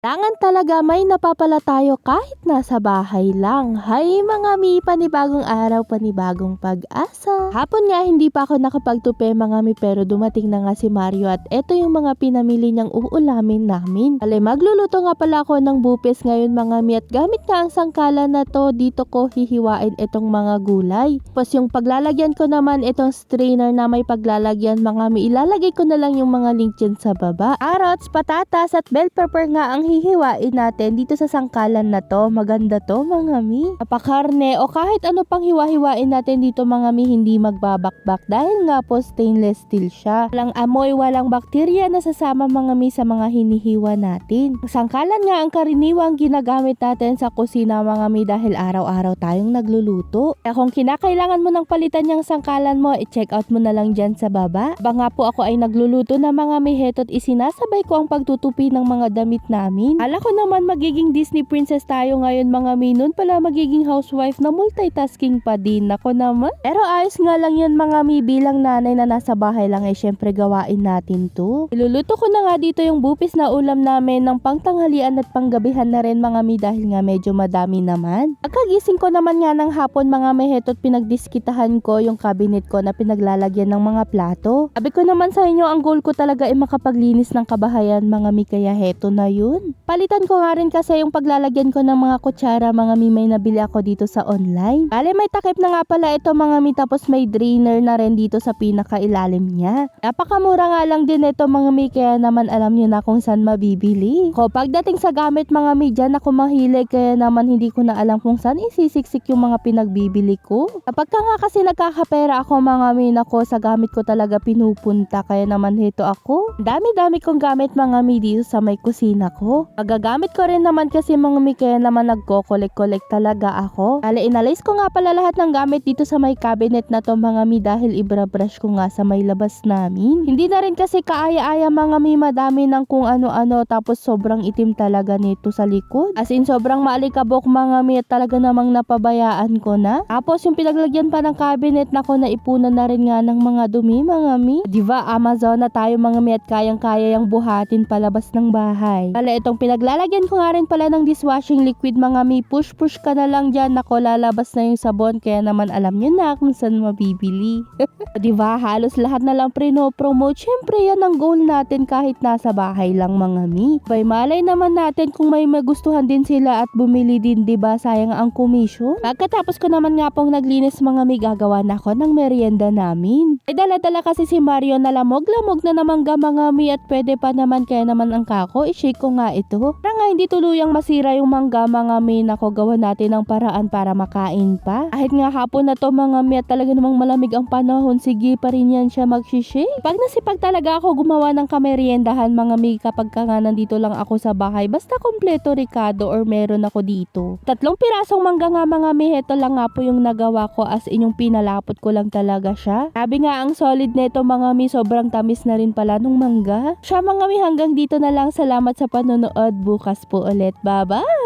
Kailangan talaga may napapala tayo kahit nasa bahay lang. Hay mga mi, panibagong araw, panibagong pag-asa. Hapon nga hindi pa ako nakapagtupe mga mi, pero dumating na nga si Mario at eto yung mga pinamili niyang uulamin namin. Alay, magluluto nga pala ako ng bupes ngayon mga mi, at gamit nga ang sangkalan na to, dito ko hihiwain itong mga gulay. Tapos yung paglalagyan ko naman itong strainer na may paglalagyan mga mi, ilalagay ko na lang yung mga link dyan sa baba. Carrots, patatas at bell pepper nga ang hihiwain natin dito sa sangkalan na to. Maganda to mga mi. Pakarne o kahit ano pang hiwa-hiwain natin dito mga mi, hindi magbabakbak dahil nga po stainless steel siya. Walang amoy, walang bakterya na sasama mga mi sa mga hinihiwa natin. Ang sangkalan nga ang karaniwang ginagamit natin sa kusina mga mi dahil araw-araw tayong nagluluto. Kaya kung kinakailangan mo ng palitan yung sangkalan mo, i-check out mo na lang dyan sa baba. Nga po ako ay nagluluto na mga mi, heto't isinasabay ko ang pagtutupi ng mga damit namin. Ala ko naman magiging Disney princess tayo ngayon mga mi, nun pala magiging housewife na multitasking pa din ako naman. Pero ayos nga lang yan mga mi, bilang nanay na nasa bahay lang ay syempre gawain natin to. Iluluto ko na nga dito yung bupis na ulam namin ng pangtanghalian at panggabihan na rin mga mi dahil nga medyo madami naman. Pagkagising ko naman nga ng hapon mga mi, heto't pinagdiskitahan ko yung cabinet ko na pinaglalagyan ng mga plato. Sabi ko naman sa inyo, ang goal ko talaga ay makapaglinis ng kabahayan mga mi, kaya heto na yun. Palitan ko nga rin kasi yung paglalagyan ko ng mga kutsara mga mi, may nabili ako dito sa online. Bale may takip na nga pala ito mga mi, tapos may drainer na rin dito sa pinakailalim niya. Napakamura nga lang din ito mga mi, kaya naman alam niyo na kung saan mabibili. Pagdating sa gamit mga mi, dyan ako mahilig, kaya naman hindi ko na alam kung saan isisiksik yung mga pinagbibili ko. Kapag ka nga kasi nagkakapera ako mga mi, nako sa gamit ko talaga pinupunta, kaya naman heto ako. Dami-dami kong gamit mga mi dito sa may kusina ko. Magagamit ko rin naman kasi mga mi, kaya naman nagko-collect talaga ako. Kala inalis ko nga pala lahat ng gamit dito sa may cabinet na to mga mi, dahil ibra-brush ko nga sa may labas namin. Hindi na rin kasi kaaya-aya mga mi, madami ng kung ano-ano, tapos sobrang itim talaga nito sa likod. As in sobrang maalikabok mga mi, at talaga namang napabayaan ko na. Tapos yung pinaglagyan pa ng cabinet na ko, na ipunan na rin nga ng mga dumi mga mi. Diba Amazon na tayo mga mi, at kayang-kaya yung buhatin palabas ng bahay. Kala itong pinaglalagyan ko nga rin pala ng dishwashing liquid mga mi, push ka na lang dyan, nako lalabas na yung sabon, kaya naman alam nyo na kung saan mabibili. Diba halos lahat na lang promote, syempre yan ang goal natin kahit nasa bahay lang mga mi. Bay malay naman natin kung may magustuhan din sila at bumili din, diba sayang ang commission. Pagkatapos ko naman nga pong naglinis mga mi, gagawa na ako ng merienda namin. Ay dala-dala kasi si Mario na lamog-lamog na naman ga mga mi, at pwede pa naman, kaya naman ang kako, i-shake ko nga ito. Para nga hindi tuluyang masira yung mangga mga mi, nako gawa natin ng paraan para makain pa. Kahit nga hapon na to mga mi, at talaga namang malamig ang panahon, sige pa rin yan siya magsishake. Pag nasipag talaga ako gumawa ng kameriendahan mga mi, kapag ka nga nandito lang ako sa bahay, basta kompleto ricado or meron ako dito. 3 pirasong mangga nga mga mi, heto lang nga po yung nagawa ko, as in yung pinalapot ko lang talaga siya. Sabi nga ang solid neto mga mi, sobrang tamis na rin pala nung mangga. Siya mga mi, hanggang dito na lang, salamat sa panonood, bukas po ulit, bye bye!